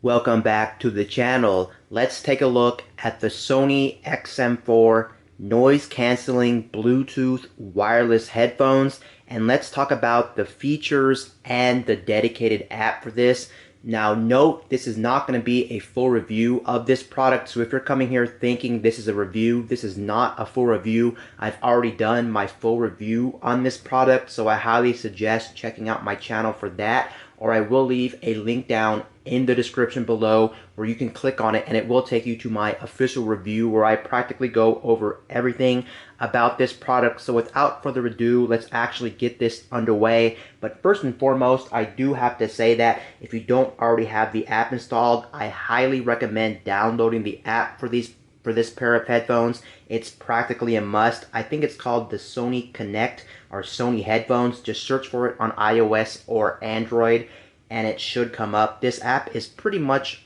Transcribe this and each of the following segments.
Welcome back to the channel. Let's take a look at the Sony XM4 noise canceling Bluetooth wireless headphones, and let's talk about the features and the dedicated app for this. Now note, this is not going to be a full review of this product, so if you're coming here thinking this is a review, this is not a full review. I've already done my full review on this product, so I highly suggest checking out my channel for that, or I will leave a link down in the description below where you can click on it and it will take you to my official review where I practically go over everything about this product. So without further ado, let's actually get this underway. But first and foremost, I do have to say that if you don't already have the app installed, I highly recommend downloading the app for this pair of headphones. It's practically a must. I think it's called the Sony Connect or Sony headphones. Just search for it on iOS or Android and it should come up. This app is pretty much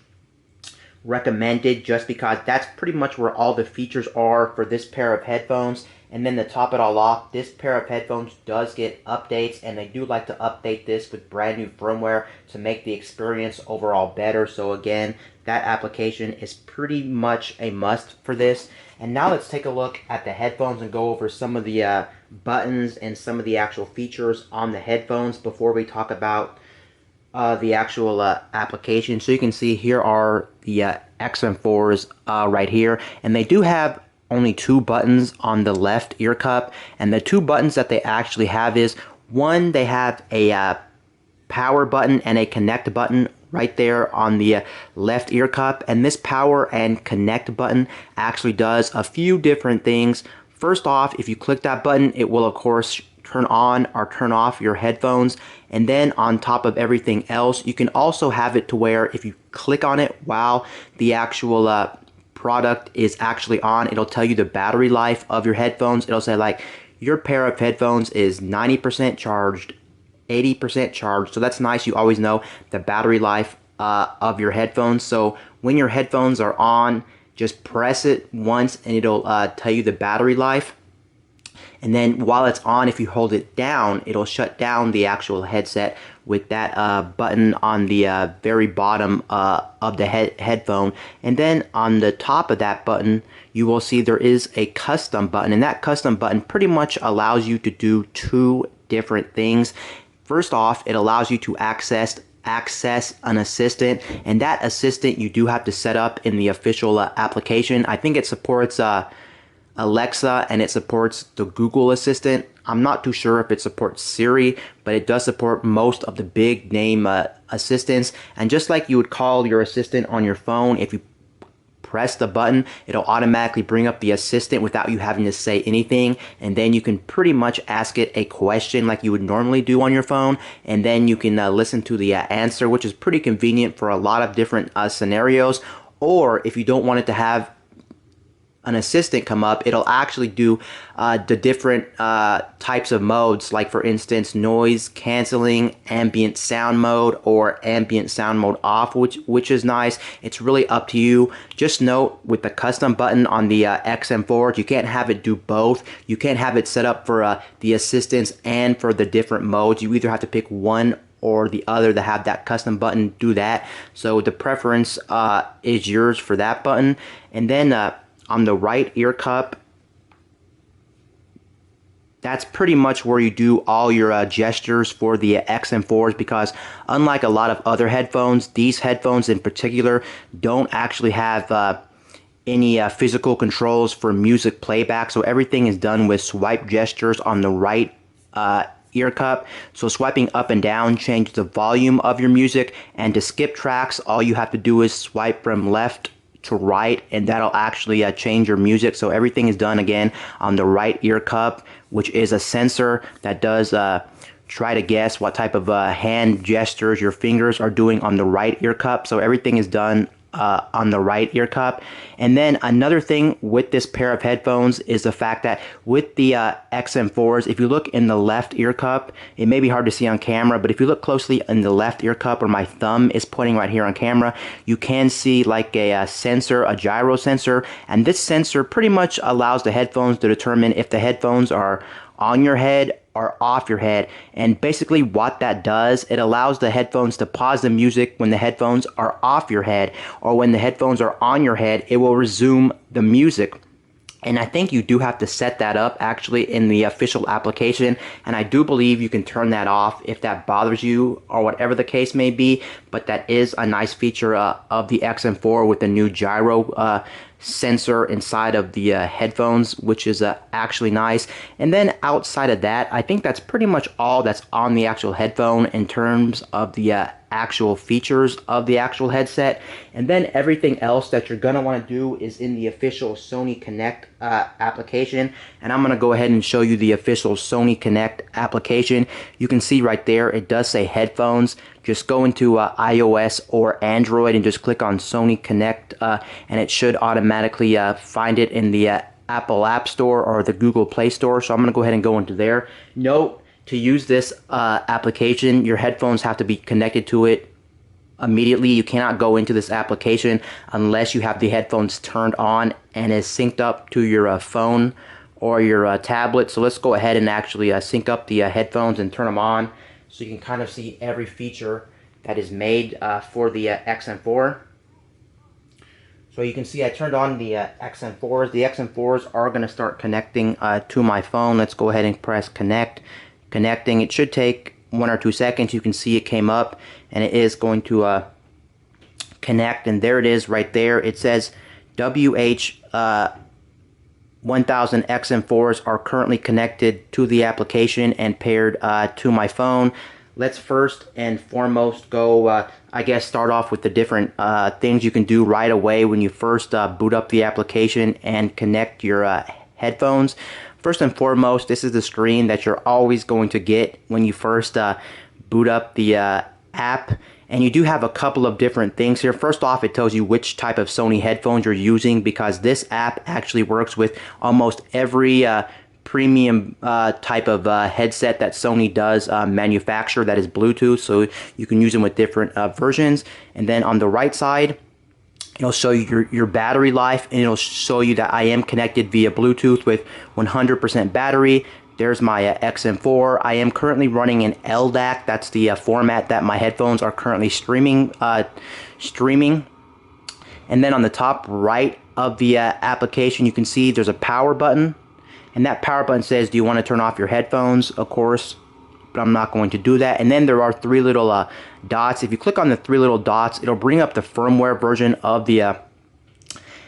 recommended just because that's pretty much where all the features are for this pair of headphones. And then to top it all off, this pair of headphones does get updates, and they do like to update this with brand new firmware to make the experience overall better. So again, that application is pretty much a must for this. And now let's take a look at the headphones and go over some of the buttons and some of the actual features on the headphones before we talk about the actual application. So you can see here are the XM4s right here, and they do have only two buttons on the left ear cup, and the two buttons that they actually have is one, they have a power button and a connect button right there on the left ear cup, and this power and connect button actually does a few different things. First off, if you click that button, it will of course turn on or turn off your headphones, and then on top of everything else, you can also have it to where if you click on it while the actual product is actually on, it'll tell you the battery life of your headphones. It'll say like your pair of headphones is 90% charged, 80% charged. So that's nice. You always know the battery life of your headphones. So when your headphones are on, just press it once and it'll tell you the battery life. And then while it's on, if you hold it down, it'll shut down the actual headset with that button on the very bottom of the headphone. And then on the top of that button, you will see there is a custom button. And that custom button pretty much allows you to do two different things. First off, it allows you to access an assistant, and that assistant you do have to set up in the official application. I think it supports Alexa, and it supports the Google Assistant. I'm not too sure if it supports Siri, but it does support most of the big name assistants. And just like you would call your assistant on your phone, if you press the button, it'll automatically bring up the assistant without you having to say anything, and then you can pretty much ask it a question like you would normally do on your phone, and then you can listen to the answer, which is pretty convenient for a lot of different scenarios. Or if you don't want it to have an assistant come up, it'll actually do the different types of modes, like for instance noise canceling, ambient sound mode, or ambient sound mode off, which is nice. It's really up to you. Just note with the custom button on the XM4, you can't have it do both. You can't have it set up for the assistants and for the different modes. You either have to pick one or the other to have that custom button do that. So the preference is yours for that button. And then on the right ear cup, that's pretty much where you do all your gestures for the XM4s, because unlike a lot of other headphones, these headphones in particular don't actually have any physical controls for music playback. So everything is done with swipe gestures on the right ear cup. So swiping up and down changes the volume of your music, and to skip tracks, all you have to do is swipe from left to right, and that'll actually change your music. So everything is done again on the right ear cup, which is a sensor that does try to guess what type of hand gestures your fingers are doing on the right ear cup. So everything is done on the right ear cup. And then another thing with this pair of headphones is the fact that with the XM4s, if you look in the left ear cup, it may be hard to see on camera, but if you look closely in the left ear cup where my thumb is pointing right here on camera, you can see like a sensor, a gyro sensor, and this sensor pretty much allows the headphones to determine if the headphones are on your head are off your head. And basically what that does, it allows the headphones to pause the music when the headphones are off your head, or when the headphones are on your head, it will resume the music. And I think you do have to set that up actually in the official application, and I do believe you can turn that off if that bothers you or whatever the case may be. But that is a nice feature of the XM4 with the new gyro sensor inside of the headphones, which is actually nice. And then outside of that, I think that's pretty much all that's on the actual headphone in terms of the actual features of the actual headset. And then everything else that you're gonna want to do is in the official Sony Connect application. And I'm gonna go ahead and show you the official Sony Connect application. You can see right there it does say headphones. Just go into iOS or Android and just click on Sony Connect, and it should automatically find it in the Apple App Store or the Google Play Store. So I'm gonna go ahead and go into there. Note, to use this application, your headphones have to be connected to it immediately. You cannot go into this application unless you have the headphones turned on and is synced up to your phone or your tablet. So let's go ahead and actually sync up the headphones and turn them on, so you can kind of see every feature that is made for the XM4. So you can see I turned on the XM4s. The XM4s are going to start connecting to my phone. Let's go ahead and press connect. Connecting. It should take 1 or 2 seconds. You can see it came up and it is going to connect, and there it is right there. It says WH 1000 XM4s are currently connected to the application and paired to my phone. Let's first and foremost go, I guess, start off with the different things you can do right away when you first boot up the application and connect your headphones. First and foremost, this is the screen that you're always going to get when you first boot up the app. And you do have a couple of different things here. First off, it tells you which type of Sony headphones you're using, because this app actually works with almost every premium type of headset that Sony does manufacture that is Bluetooth. So you can use them with different versions. And then on the right side, it'll show you your battery life, and it'll show you that I am connected via Bluetooth with 100% battery. There's my XM4. I am currently running an LDAC. That's the format that my headphones are currently streaming. And then on the top right of the application, you can see there's a power button. And that power button says, do you want to turn off your headphones? Of course, but I'm not going to do that. And then there are 3 little dots. If you click on the 3 little dots, it'll bring up the firmware version of the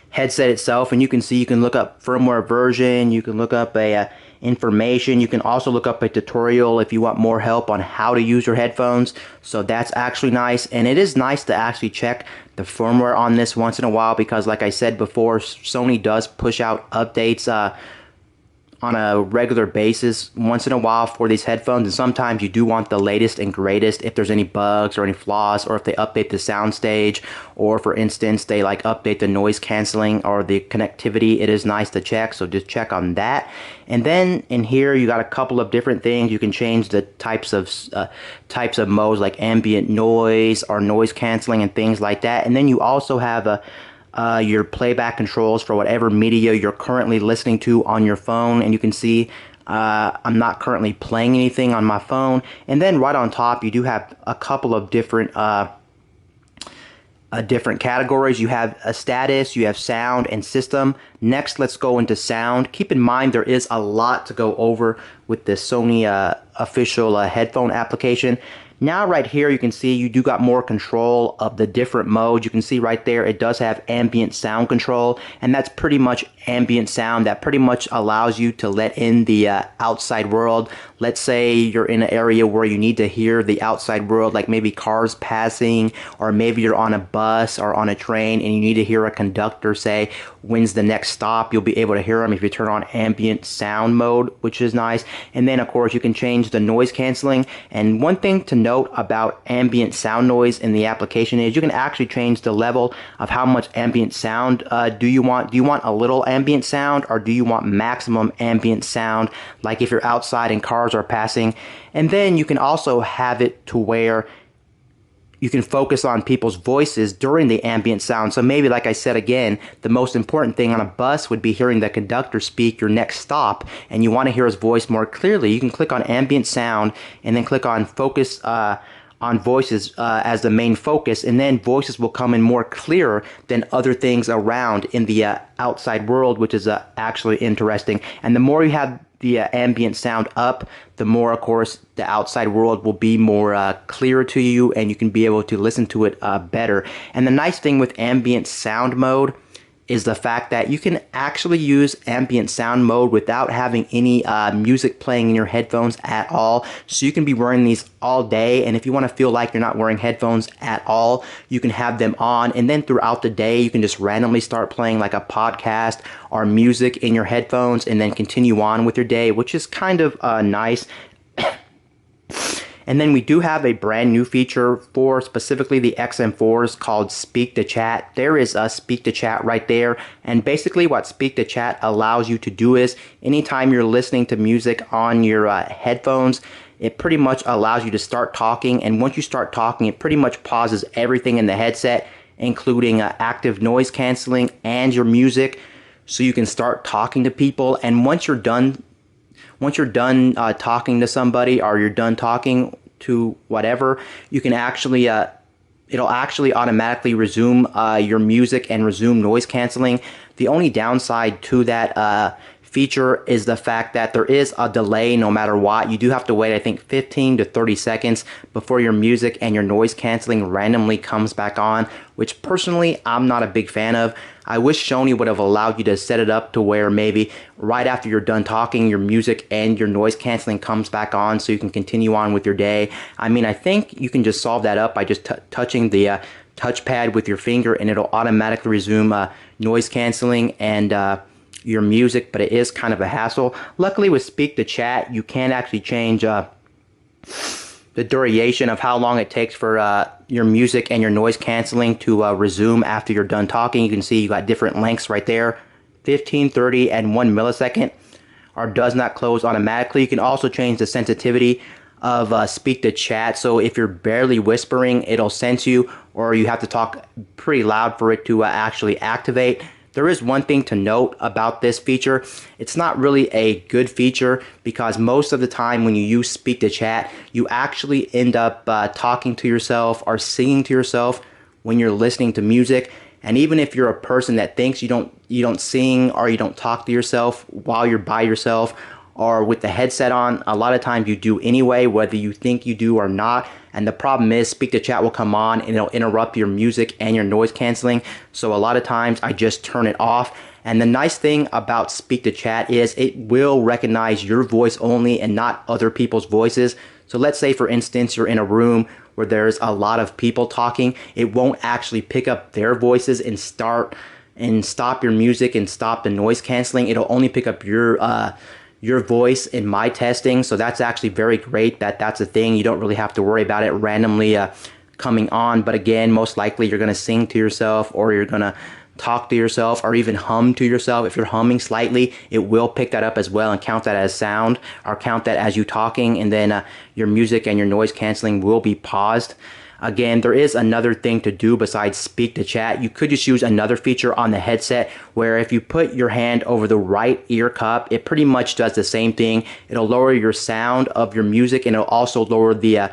headset itself. And you can see you can look up firmware version, you can look up a information, you can also look up a tutorial if you want more help on how to use your headphones. So that's actually nice. And it is nice to actually check the firmware on this once in a while, because like I said before, Sony does push out updates on a regular basis once in a while for these headphones, and sometimes you do want the latest and greatest if there's any bugs or any flaws, or if they update the sound stage, or for instance they like update the noise canceling or the connectivity. It is nice to check, so just check on that. And then in here you got a couple of different things. You can change the types of modes like ambient noise or noise canceling and things like that. And then you also have your playback controls for whatever media you're currently listening to on your phone. And you can see I'm not currently playing anything on my phone. And then right on top you do have a couple of different different categories. You have a status, you have sound, and system. Next, let's go into sound. Keep in mind there is a lot to go over with the Sony official headphone application. Now right here you can see you do got more control of the different modes. You can see right there it does have ambient sound control, and that's pretty much ambient sound that pretty much allows you to let in the outside world. Let's say you're in an area where you need to hear the outside world, like maybe cars passing, or maybe you're on a bus or on a train and you need to hear a conductor say when's the next stop. You'll be able to hear them if you turn on ambient sound mode, which is nice. And then of course you can change the noise canceling. And one thing to note about ambient sound noise in the application is you can actually change the level of how much ambient sound do you want. Do you want a little ambient sound, or do you want maximum ambient sound, like if you're outside and cars are passing? And then you can also have it to where you can focus on people's voices during the ambient sound. So maybe, like I said again, the most important thing on a bus would be hearing the conductor speak your next stop, and you want to hear his voice more clearly. You can click on ambient sound and then click on focus on voices as the main focus, and then voices will come in more clearer than other things around in the outside world, which is actually interesting. And the more you have the ambient sound up, the more, of course, the outside world will be more clearer to you, and you can be able to listen to it better. And the nice thing with ambient sound mode is the fact that you can actually use ambient sound mode without having any music playing in your headphones at all. So you can be wearing these all day, and if you want to feel like you're not wearing headphones at all, you can have them on, and then throughout the day you can just randomly start playing like a podcast or music in your headphones and then continue on with your day, which is kind of nice. And then we do have a brand new feature for specifically the XM4s called Speak to Chat. There is a Speak to Chat right there. And basically what Speak to Chat allows you to do is anytime you're listening to music on your headphones, it pretty much allows you to start talking. And once you start talking, it pretty much pauses everything in the headset, including active noise canceling and your music. So you can start talking to people. And once you're done talking to somebody, or you're done talking to whatever, you can actually it'll actually automatically resume your music and resume noise canceling. The only downside to that feature is the fact that there is a delay no matter what. You do have to wait, I think, 15 to 30 seconds before your music and your noise canceling randomly comes back on, which personally I'm not a big fan of. I wish Sony would have allowed you to set it up to where maybe right after you're done talking, your music and your noise canceling comes back on so you can continue on with your day. I mean, I think you can just solve that up by just touching the touchpad with your finger, and it'll automatically resume noise canceling and your music, but it is kind of a hassle. Luckily with Speak to Chat, you can actually change the duration of how long it takes for your music and your noise canceling to resume after you're done talking. You can see you got different lengths right there, 15, 30, and 1 millisecond, or does not close automatically. You can also change the sensitivity of Speak to Chat, so if you're barely whispering, it'll sense you, or you have to talk pretty loud for it to actually activate. There is one thing to note about this feature. It's not really a good feature because most of the time when you use Speak to Chat, you actually end up talking to yourself or singing to yourself when you're listening to music. And even if you're a person that thinks you don't sing or you don't talk to yourself while you're by yourself or with the headset on, a lot of times you do anyway, whether you think you do or not. And the problem is Speak to Chat will come on and it'll interrupt your music and your noise canceling. So a lot of times I just turn it off. And the nice thing about Speak to Chat is it will recognize your voice only and not other people's voices. So let's say, for instance, you're in a room where there's a lot of people talking. It won't actually pick up their voices and stop your music and stop the noise canceling. It'll only pick up your voice in my testing. So that's actually very great that that's a thing. You don't really have to worry about it randomly coming on. But again, most likely you're going to sing to yourself, or you're going to talk to yourself, or even hum to yourself. If you're humming slightly, it will pick that up as well and count that as sound, or count that as you talking, and then your music and your noise canceling will be paused. Again, there is another thing to do besides Speak to Chat. You could just use another feature on the headset where if you put your hand over the right ear cup, it pretty much does the same thing. It'll lower your sound of your music, and it'll also lower the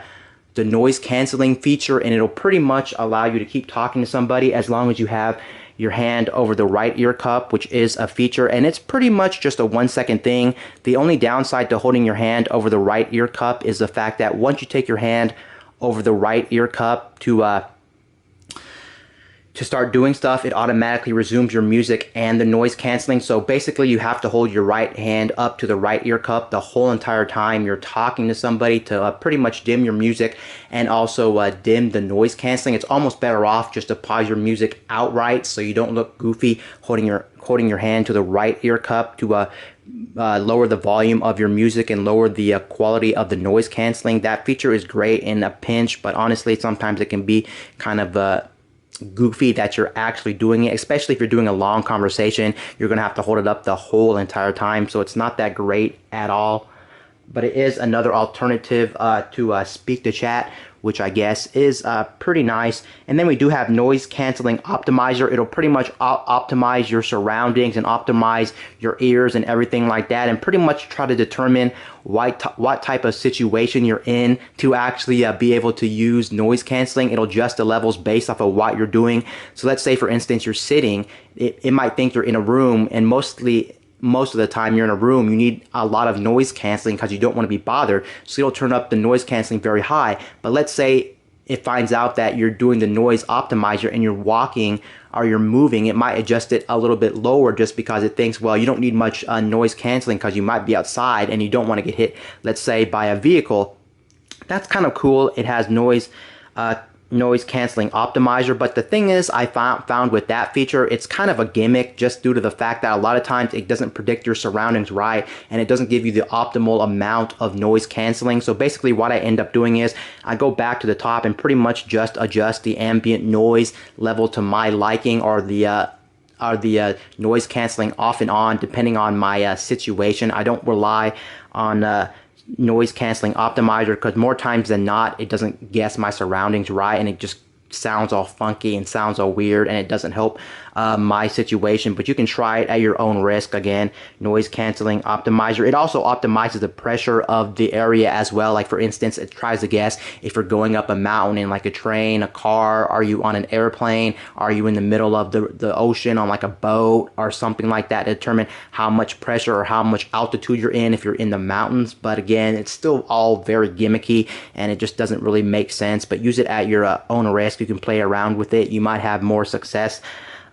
noise canceling feature, and it'll pretty much allow you to keep talking to somebody as long as you have your hand over the right ear cup, which is a feature, and it's pretty much just a 1 second thing. The only downside to holding your hand over the right ear cup is the fact that once you take your hand over the right ear cup to start doing stuff, it automatically resumes your music and the noise canceling. So basically you have to hold your right hand up to the right ear cup the whole entire time you're talking to somebody to pretty much dim your music and also dim the noise canceling. It's almost better off just to pause your music outright so you don't look goofy holding your hand to the right ear cup to lower the volume of your music and lower the quality of the noise canceling. That feature is great in a pinch, but honestly sometimes it can be kind of goofy that you're actually doing it, especially if you're doing a long conversation. You're gonna have to hold it up the whole entire time, so it's not that great at all. but it is another alternative to speak to chat, which I guess is pretty nice. And then we do have noise canceling optimizer. It'll pretty much optimize your surroundings and optimize your ears and everything like that, and pretty much try to determine what type of situation you're in to actually be able to use noise canceling. It'll adjust the levels based off of what you're doing. So let's say, for instance, you're sitting, it might think you're in a room, and most of the time you're in a room, you need a lot of noise canceling because you don't want to be bothered. So it'll turn up the noise canceling very high. But let's say it finds out that you're doing the noise optimizer and you're walking or you're moving, it might adjust it a little bit lower just because it thinks, well, you don't need much noise canceling because you might be outside and you don't want to get hit, let's say, by a vehicle. That's kind of cool. It has noise canceling optimizer, but the thing is, I found with that feature, it's kind of a gimmick just due to the fact that a lot of times it doesn't predict your surroundings right, and it doesn't give you the optimal amount of noise canceling. So basically what I end up doing is I go back to the top and pretty much just adjust the ambient noise level to my liking, or the noise canceling off and on depending on my situation. I don't rely on noise canceling optimizer because more times than not it doesn't guess my surroundings right, and it just sounds all funky and sounds all weird, and it doesn't help my situation. But you can try it at your own risk. Again, noise canceling optimizer. It also optimizes the pressure of the area as well. Like for instance, it tries to guess if you're going up a mountain in like a train, a car, are you on an airplane, are you in the middle of the ocean on like a boat or something like that, to determine how much pressure or how much altitude you're in if you're in the mountains. But again, it's still all very gimmicky and it just doesn't really make sense. But use it at your own risk. You can play around with it. You might have more success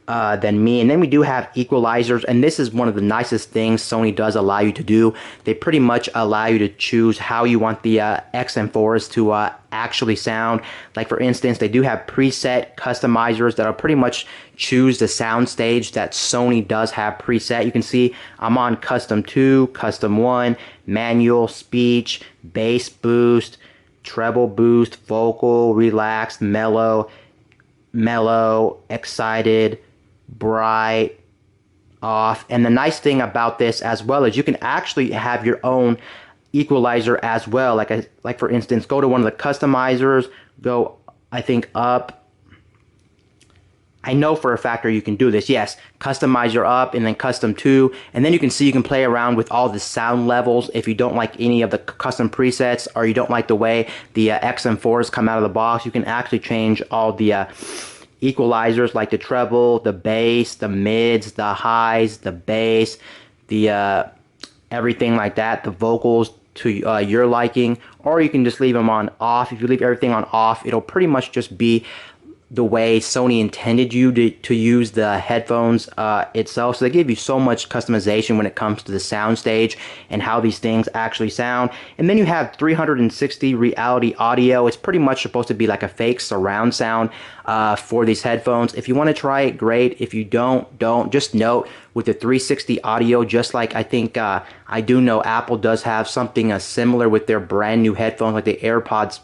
than me. And then we do have equalizers, and this is one of the nicest things Sony does allow you to do. They pretty much allow you to choose how you want the XM4s to actually sound. Like for instance, they do have preset customizers that'll pretty much choose the sound stage that Sony does have preset. You can see I'm on custom 2, custom 1, manual, speech, bass boost, treble boost, vocal, relaxed, mellow, excited, bright, off. And the nice thing about this as well is you can actually have your own equalizer as well. Like for instance, go to one of the customizers, go, I think, up. I know for a fact you can do this. Yes, customizer up and then custom 2, and then you can see you can play around with all the sound levels. If you don't like any of the custom presets, or you don't like the way the XM4s come out of the box, you can actually change all the equalizers, like the treble, the bass, the mids, the highs, the bass, the everything like that, the vocals to your liking. Or you can just leave them on off. If you leave everything on off, it'll pretty much just be the way Sony intended you to use the headphones itself. So they give you so much customization when it comes to the sound stage and how these things actually sound. And then you have 360 reality audio. It's pretty much supposed to be like a fake surround sound for these headphones. If you want to try it, great. If you don't. Just note, with the 360 audio, just like I think I do know Apple does have something similar with their brand new headphones, like the AirPods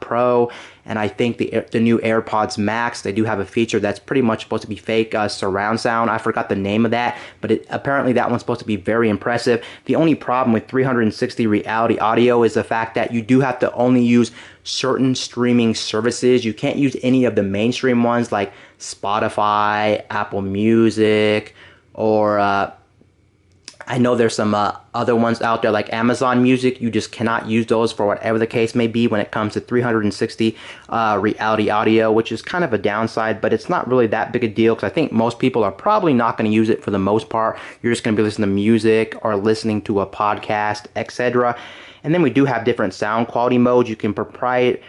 Pro, and I think the new AirPods Max. They do have a feature that's pretty much supposed to be fake surround sound. I forgot the name of that, but apparently that one's supposed to be very impressive. The only problem with 360 reality audio is the fact that you do have to only use certain streaming services. You can't use any of the mainstream ones like Spotify, Apple Music, or I know there's some other ones out there like Amazon Music. You just cannot use those for whatever the case may be when it comes to 360 reality audio, which is kind of a downside, but it's not really that big a deal because I think most people are probably not going to use it for the most part. You're just going to be listening to music or listening to a podcast, etc. And then we do have different sound quality modes. You can prioritize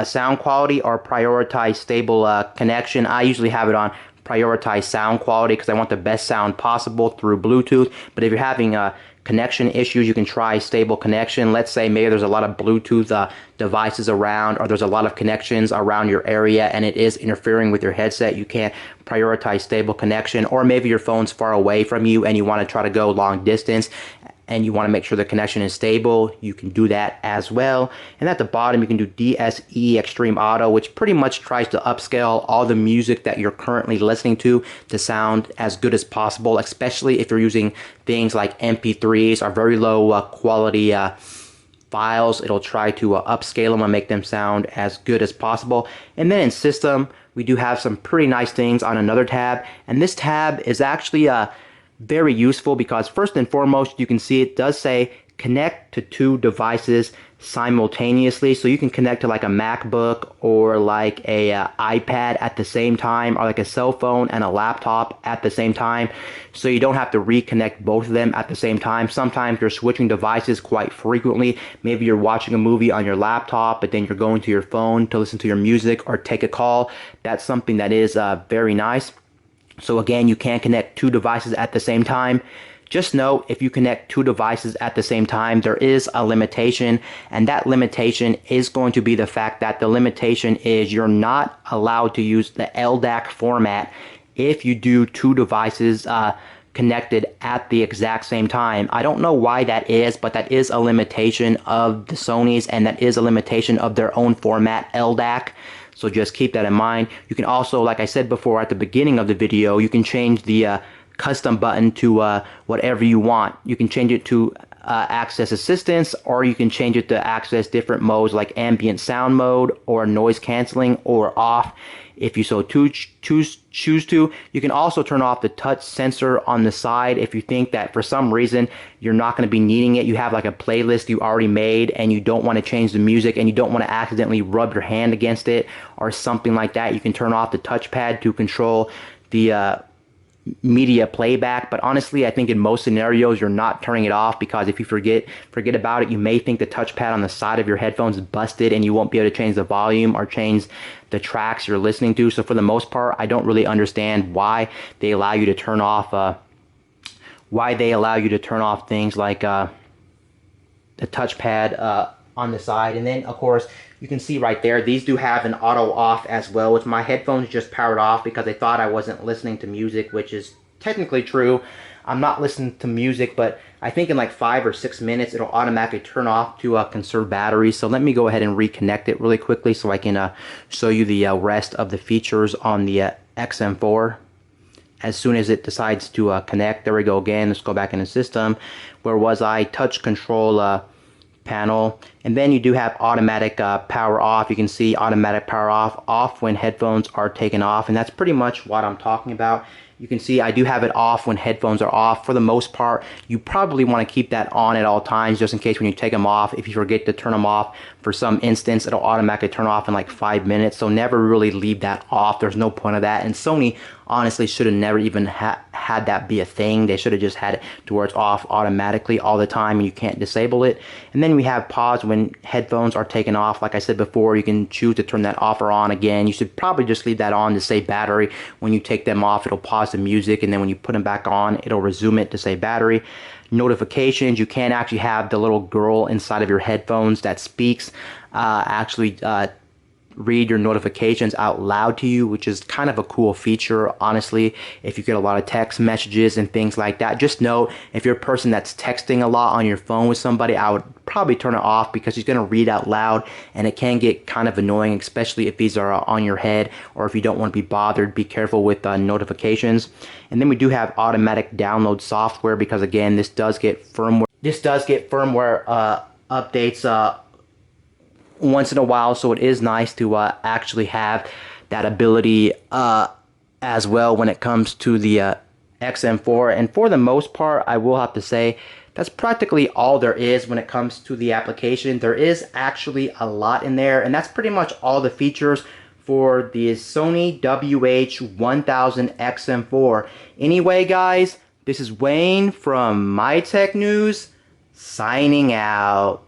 sound quality or prioritize stable connection. I usually have it on prioritize sound quality because I want the best sound possible through Bluetooth. But if you're having connection issues, you can try stable connection. Let's say maybe there's a lot of Bluetooth devices around, or there's a lot of connections around your area and it is interfering with your headset. You can't prioritize stable connection. Or maybe your phone's far away from you and you want to try to go long distance. and you want to make sure the connection is stable, you can do that as well. And at the bottom, you can do DSE Extreme Auto, which pretty much tries to upscale all the music that you're currently listening to sound as good as possible, especially if you're using things like MP3s or very low quality files. It'll try to upscale them and make them sound as good as possible. And then in system, we do have some pretty nice things on another tab, and this tab is actually very useful because first and foremost, you can see it does say connect to 2 devices simultaneously. So you can connect to like a MacBook or like a iPad at the same time, or like a cell phone and a laptop at the same time. So you don't have to reconnect both of them at the same time. Sometimes you're switching devices quite frequently. Maybe you're watching a movie on your laptop, but then you're going to your phone to listen to your music or take a call. That's something that is very nice. So again, you can connect 2 devices at the same time. Just note, if you connect 2 devices at the same time, there is a limitation, and that limitation is going to be the fact that the limitation is you're not allowed to use the LDAC format if you do 2 devices connected at the exact same time. I don't know why that is, but that is a limitation of the Sony's, and that is a limitation of their own format, LDAC. So just keep that in mind. You can also, like I said before at the beginning of the video, you can change the custom button to whatever you want. You can change it to access assistance, or you can change it to access different modes like ambient sound mode or noise canceling or off if you so choose to. You can also turn off the touch sensor on the side if you think that for some reason you're not going to be needing it. You have like a playlist you already made and you don't want to change the music and you don't want to accidentally rub your hand against it or something like that. You can turn off the touchpad to control the media playback, but honestly I think in most scenarios you're not turning it off, because if you forget about it, you may think the touchpad on the side of your headphones is busted and you won't be able to change the volume or change the tracks you're listening to. So for the most part, I don't really understand why they allow you to turn off things like the touchpad on the side. And then of course you can see right there, these do have an auto off as well, which my headphones just powered off because they thought I wasn't listening to music, which is technically true. I'm not listening to music, but I think in like 5 or 6 minutes it'll automatically turn off to conserve battery. So let me go ahead and reconnect it really quickly so I can show you the rest of the features on the XM4. As soon as it decides to connect, there we go again. Let's go back in the system. Where was I? Touch control panel, and then you do have automatic power off. You can see automatic power off when headphones are taken off, and that's pretty much what I'm talking about. You can see I do have it off when headphones are off. For the most part, you probably want to keep that on at all times, just in case when you take them off, if you forget to turn them off for some instance, it'll automatically turn off in like 5 minutes. So never really leave that off. There's no point of that. And Sony honestly should have never even had that be a thing. They should have just had it to where it's off automatically all the time and you can't disable it. And then we have pause when headphones are taken off. Like I said before, you can choose to turn that off or on again. You should probably just leave that on to save battery. When you take them off, it'll pause the music, and then when you put them back on, it'll resume it to save battery. Notifications, you can actually have the little girl inside of your headphones that speaks read your notifications out loud to you, which is kind of a cool feature, honestly, if you get a lot of text messages and things like that. Just note, if you're a person that's texting a lot on your phone with somebody, I would probably turn it off because he's going to read out loud and it can get kind of annoying, especially if these are on your head or if you don't want to be bothered. Be careful with notifications. And then we do have automatic download software, because again, this does get firmware updates once in a while, so it is nice to actually have that ability as well when it comes to the XM4. And for the most part, I will have to say that's practically all there is when it comes to the application. There is actually a lot in there, and that's pretty much all the features for the Sony WH-1000 XM4. Anyway, guys, this is Wayne from My Tech News, signing out.